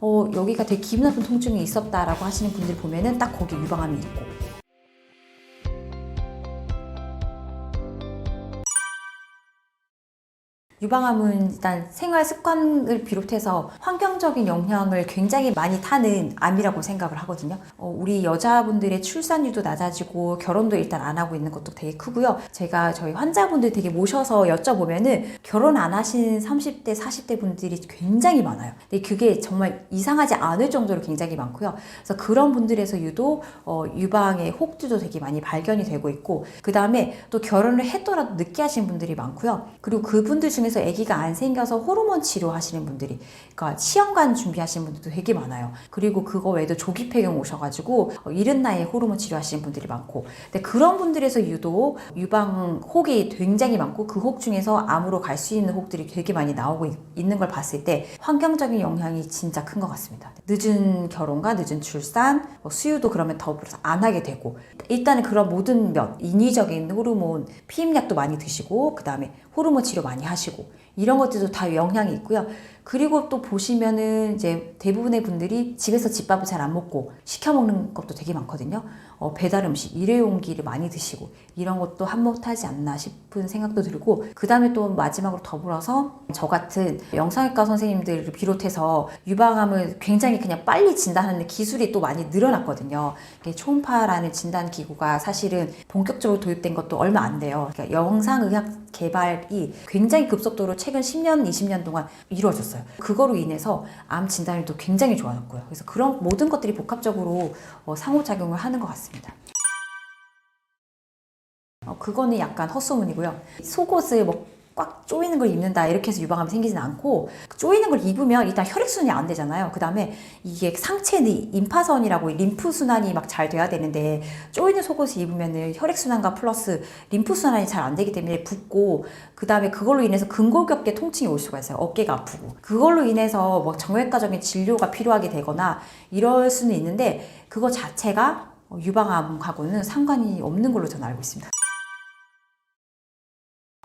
여기가 되게 기분 나쁜 통증이 있었다라고 하시는 분들 보면은 딱 거기 유방암이 있고, 유방암은 일단 생활 습관을 비롯해서 환경적인 영향을 굉장히 많이 타는 암이라고 생각을 하거든요. 우리 여자분들의 출산율도 낮아지고 결혼도 일단 안 하고 있는 것도 되게 크고요. 제가 저희 환자분들 되게 모셔서 여쭤보면은 결혼 안 하신 30대, 40대 분들이 굉장히 많아요. 근데 그게 정말 이상하지 않을 정도로 굉장히 많고요. 그래서 그런 분들에서 유독 유방의 혹두도 되게 많이 발견이 되고 있고, 그 다음에 또 결혼을 했더라도 늦게 하신 분들이 많고요. 그리고 그분들 중에서 아기가 안 생겨서 호르몬 치료하시는 분들이, 그러니까 시험관 준비하시는 분들도 되게 많아요. 그리고 그거 외에도 조기 폐경 오셔가지고 이른 나이에 호르몬 치료하시는 분들이 많고, 근데 그런 분들에서 유독 유방 혹이 굉장히 많고, 그 혹 중에서 암으로 갈 수 있는 혹들이 되게 많이 나오고 있는 걸 봤을 때 환경적인 영향이 진짜 큰 것 같습니다. 늦은 결혼과 늦은 출산, 수유도 그러면 더불어서 안 하게 되고, 일단은 그런 모든 면, 인위적인 호르몬 피임약도 많이 드시고, 그 다음에 호르몬 치료 많이 하시고, 이런 것들도 다 영향이 있고요. 그리고 또 보시면은 이제 대부분의 분들이 집에서 집밥을 잘 안 먹고 시켜 먹는 것도 되게 많거든요. 배달 음식, 일회용기를 많이 드시고, 이런 것도 한몫하지 않나 싶은 생각도 들고, 그 다음에 또 마지막으로 더불어서 저 같은 영상외과 선생님들을 비롯해서 유방암을 굉장히 그냥 빨리 진단하는 기술이 또 많이 늘어났거든요. 초음파라는 진단 기구가 사실은 본격적으로 도입된 것도 얼마 안 돼요. 그러니까 영상의학 개발이 굉장히 급속도로 최근 10년, 20년 동안 이루어졌어요. 그거로 인해서 암 진단율도 굉장히 좋아졌고요. 그래서 그런 모든 것들이 복합적으로 상호작용을 하는 것 같습니다. 그거는 약간 헛소문이고요. 속옷을 뭐 꽉 조이는 걸 입는다 이렇게 해서 유방암이 생기진 않고, 조이는 걸 입으면 일단 혈액순환이 안 되잖아요. 그 다음에 이게 상체 임파선이라고 림프순환이 막 잘 돼야 되는데, 조이는 속옷을 입으면 혈액순환과 플러스 림프순환이 잘 안 되기 때문에 붓고, 그 다음에 그걸로 인해서 근골격계 통증이 올 수가 있어요. 어깨가 아프고. 그걸로 인해서 뭐 정형외과적인 진료가 필요하게 되거나 이럴 수는 있는데, 그거 자체가 유방암하고는 상관이 없는 걸로 저는 알고 있습니다.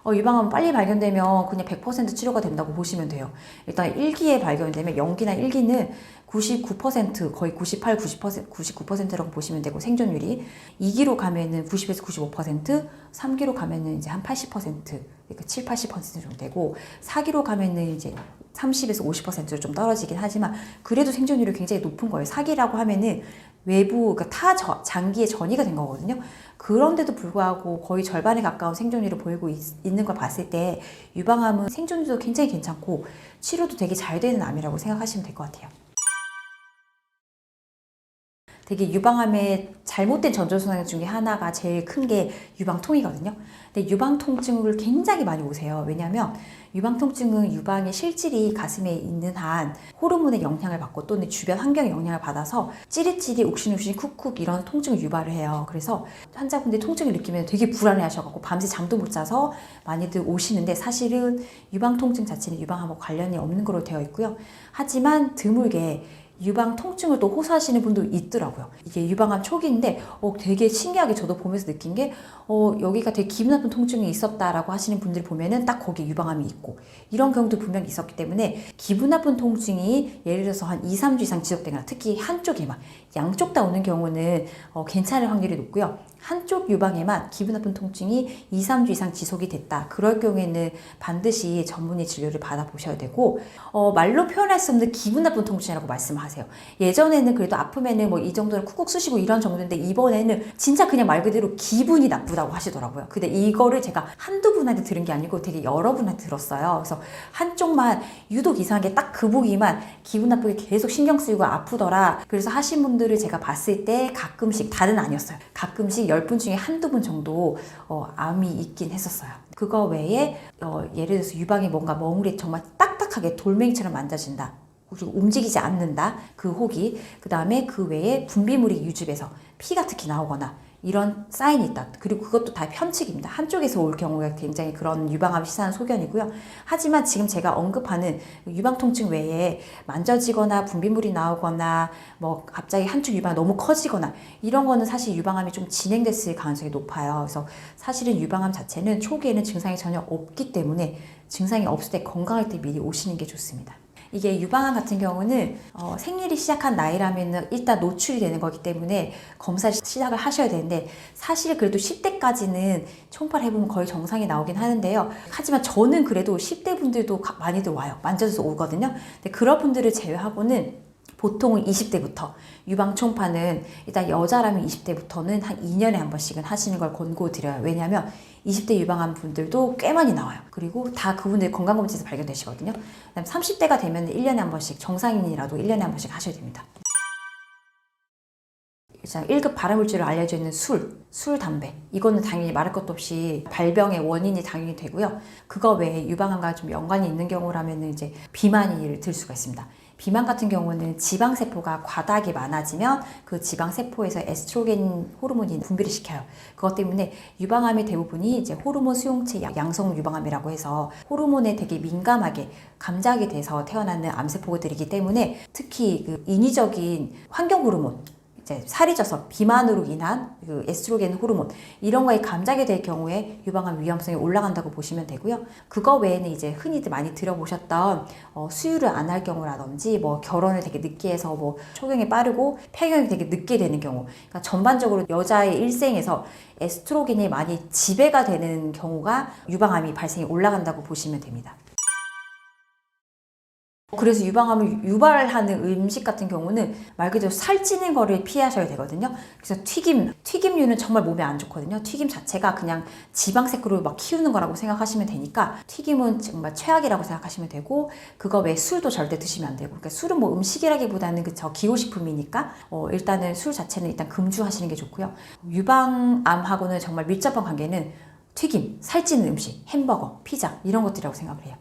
유방암은 빨리 발견되면 그냥 100% 치료가 된다고 보시면 돼요. 일단 1기에 발견되면 0기나 1기는 99%, 거의 98, 90%, 99%라고 보시면 되고, 생존율이 2기로 가면은 90에서 95%, 3기로 가면은 이제 한 80%, 그러니까 7, 80% 정도 되고, 4기로 가면은 이제 30에서 50%로 좀 떨어지긴 하지만 그래도 생존율이 굉장히 높은 거예요. 4기라고 하면은 외부, 그러니까 장기에 전이가 된 거거든요. 그런데도 불구하고 거의 절반에 가까운 생존율을 보이고 있는 걸 봤을 때, 유방암은 생존율도 굉장히 괜찮고 치료도 되게 잘 되는 암이라고 생각하시면 될 것 같아요. 되게 유방암의 잘못된 전조선행 중에 하나가 제일 큰 게 유방통이거든요. 근데 유방통증을 굉장히 많이 오세요. 왜냐하면 유방통증은 유방의 실질이 가슴에 있는 한 호르몬의 영향을 받고, 또는 주변 환경의 영향을 받아서 찌릿찌릿, 욱신욱신, 쿡쿡 이런 통증을 유발을 해요. 그래서 환자분들이 통증을 느끼면 되게 불안해 하셔가지고 밤새 잠도 못 자서 많이들 오시는데, 사실은 유방통증 자체는 유방암하고 관련이 없는 걸로 되어 있고요. 하지만 드물게 유방 통증을 또 호소하시는 분도 있더라고요. 이게 유방암 초기인데 되게 신기하게 저도 보면서 느낀 게, 여기가 되게 기분 나쁜 통증이 있었다라고 하시는 분들 보면은 딱 거기에 유방암이 있고, 이런 경우도 분명히 있었기 때문에 기분 나쁜 통증이 예를 들어서 한 2, 3주 이상 지속되거나, 특히 한쪽에만, 양쪽 다 오는 경우는 괜찮을 확률이 높고요. 한쪽 유방에만 기분 나쁜 통증이 2, 3주 이상 지속이 됐다. 그럴 경우에는 반드시 전문의 진료를 받아보셔야 되고, 말로 표현할 수 없는 기분 나쁜 통증이라고 말씀을 하세요. 예전에는 그래도 아프면은 뭐 이 정도는 쿡쿡 쑤시고 이런 정도인데, 이번에는 진짜 그냥 말 그대로 기분이 나쁘다고 하시더라고요. 근데 이거를 제가 한두 분한테 들은 게 아니고 되게 여러 분한테 들었어요. 그래서 한쪽만 유독 이상하게 딱 그 부위만 기분 나쁘게 계속 신경 쓰이고 아프더라. 그래서 하신 분들을 제가 봤을 때 가끔씩, 다는 아니었어요. 가끔씩 10분 중에 한두 분 정도 암이 있긴 했었어요. 그거 외에 예를 들어서 유방이 뭔가 멍울이 정말 딱딱하게 돌멩이처럼 만져진다, 그리고 움직이지 않는다, 그 혹이. 그 다음에 그 외에 분비물이 유집에서 피가 특히 나오거나 이런 사인이 있다. 그리고 그것도 다 편측입니다. 한쪽에서 올 경우가 굉장히 그런 유방암 시사하는 소견이고요. 하지만 지금 제가 언급하는 유방통증 외에 만져지거나 분비물이 나오거나 뭐 갑자기 한쪽 유방이 너무 커지거나 이런 거는 사실 유방암이 좀 진행됐을 가능성이 높아요. 그래서 사실은 유방암 자체는 초기에는 증상이 전혀 없기 때문에, 증상이 없을 때, 건강할 때 미리 오시는 게 좋습니다. 이게 유방암 같은 경우는 생리를 시작한 나이라면 일단 노출이 되는 거기 때문에 검사를 시작을 하셔야 되는데 사실 그래도 10대까지는 초음파를 해보면 거의 정상이 나오긴 하는데요. 하지만 저는 그래도 10대 분들도 많이들 와요. 만져서 오거든요. 근데 그런 분들을 제외하고는 보통은 20대부터 유방 초음파는 일단 여자라면 20대부터는 한 2년에 한 번씩은 하시는 걸 권고드려요. 왜냐하면 20대 유방암 분들도 꽤 많이 나와요. 그리고 다 그분들 건강검진에서 발견되시거든요. 그다음 30대가 되면 1년에 한 번씩 정상인이라도 1년에 한 번씩 하셔야 됩니다. 1급 발암물질로 알려져 있는 술, 담배. 이거는 당연히 말할 것도 없이 발병의 원인이 당연히 되고요. 그거 외에 유방암과 좀 연관이 있는 경우라면 이제 비만이 들 수가 있습니다. 비만 같은 경우는 지방세포가 과다하게 많아지면 그 지방세포에서 에스트로겐 호르몬이 분비를 시켜요. 그것 때문에 유방암의 대부분이 이제 호르몬 수용체 양성 유방암이라고 해서 호르몬에 되게 민감하게 감지하게 돼서 태어나는 암세포들이기 때문에 특히 그 인위적인 환경 호르몬 이제 살이 쪄서 비만으로 인한 그 에스트로겐 호르몬 이런 거에 감작이 될 경우에 유방암 위험성이 올라간다고 보시면 되고요. 그거 외에는 이제 흔히들 많이 들어보셨던 수유를 안 할 경우라든지 뭐 결혼을 되게 늦게 해서 뭐 초경이 빠르고 폐경이 되게 늦게 되는 경우, 그러니까 전반적으로 여자의 일생에서 에스트로겐이 많이 지배가 되는 경우가 유방암이 발생이 올라간다고 보시면 됩니다. 그래서 유방암을 유발하는 음식 같은 경우는 말 그대로 살찌는 거를 피하셔야 되거든요. 그래서 튀김류는 정말 몸에 안 좋거든요. 튀김 자체가 그냥 지방세포를 막 키우는 거라고 생각하시면 되니까 튀김은 정말 최악이라고 생각하시면 되고, 그거 외에 술도 절대 드시면 안 되고, 그러니까 술은 뭐 음식이라기보다는 그저 기호식품이니까 일단은 술 자체는 일단 금주하시는 게 좋고요. 유방암하고는 정말 밀접한 관계는 튀김, 살찌는 음식, 햄버거, 피자 이런 것들이라고 생각을 해요.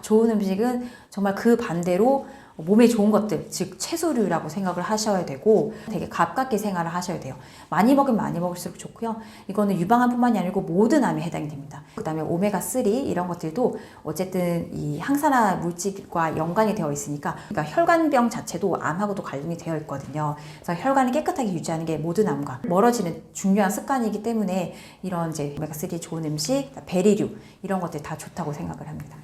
좋은 음식은 정말 그 반대로 몸에 좋은 것들, 즉 채소류라고 생각을 하셔야 되고 되게 가깝게 생활을 하셔야 돼요. 많이 먹으면 많이 먹을수록 좋고요. 이거는 유방암뿐만이 아니고 모든 암에 해당이 됩니다. 그 다음에 오메가3 이런 것들도 어쨌든 이 항산화 물질과 연관이 되어 있으니까, 그러니까 혈관병 자체도 암하고도 관련이 되어 있거든요. 그래서 혈관을 깨끗하게 유지하는 게 모든 암과 멀어지는 중요한 습관이기 때문에 이런 이제 오메가3 좋은 음식, 베리류 이런 것들 다 좋다고 생각을 합니다.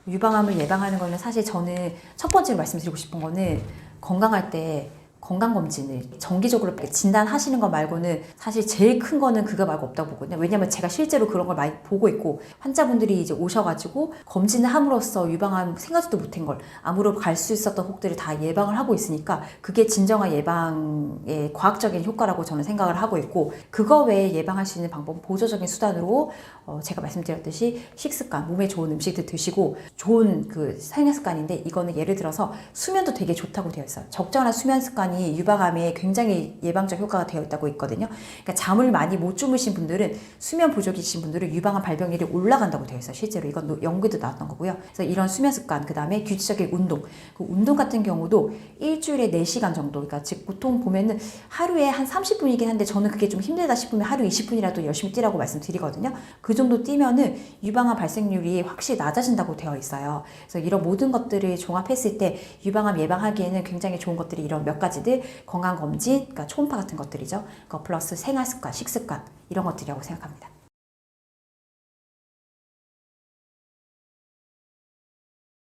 유방암을 예방하는 거는 사실 저는 첫 번째로 말씀드리고 싶은 거는 건강할 때 건강검진을 정기적으로 진단하시는 것 말고는 사실 제일 큰 거는 그거 말고 없다고 보거든요. 왜냐면 제가 실제로 그런 걸 많이 보고 있고, 환자분들이 이제 오셔가지고 검진을 함으로써 유방암 생각지도 못한 걸 암으로 갈 수 있었던 혹들을 다 예방을 하고 있으니까 그게 진정한 예방의 과학적인 효과라고 저는 생각을 하고 있고, 그거 외에 예방할 수 있는 방법은 보조적인 수단으로 제가 말씀드렸듯이 식습관, 몸에 좋은 음식들 드시고 좋은 그 생활습관인데, 이거는 예를 들어서 수면도 되게 좋다고 되어 있어요. 적절한 수면 습관이 유방암에 굉장히 예방적 효과가 되어 있다고 있거든요. 그러니까 잠을 많이 못 주무신 분들은, 수면 부족이신 분들은 유방암 발병률이 올라간다고 되어 있어요. 실제로 이건 연구도 나왔던 거고요. 그래서 이런 수면 습관, 그 다음에 규칙적인 운동, 그 운동 같은 경우도 일주일에 4시간 정도, 그러니까 즉 보통 보면은 하루에 한 30분이긴 한데 저는 그게 좀 힘들다 싶으면 하루 20분이라도 열심히 뛰라고 말씀드리거든요. 그 정도 뛰면은 유방암 발생률이 확실히 낮아진다고 되어 있어요. 그래서 이런 모든 것들을 종합했을 때 유방암 예방하기에는 굉장히 좋은 것들이 이런 몇 가지들, 건강검진, 그러니까 초음파 같은 것들이죠. 플러스 생활습관, 식습관 이런 것들이라고 생각합니다.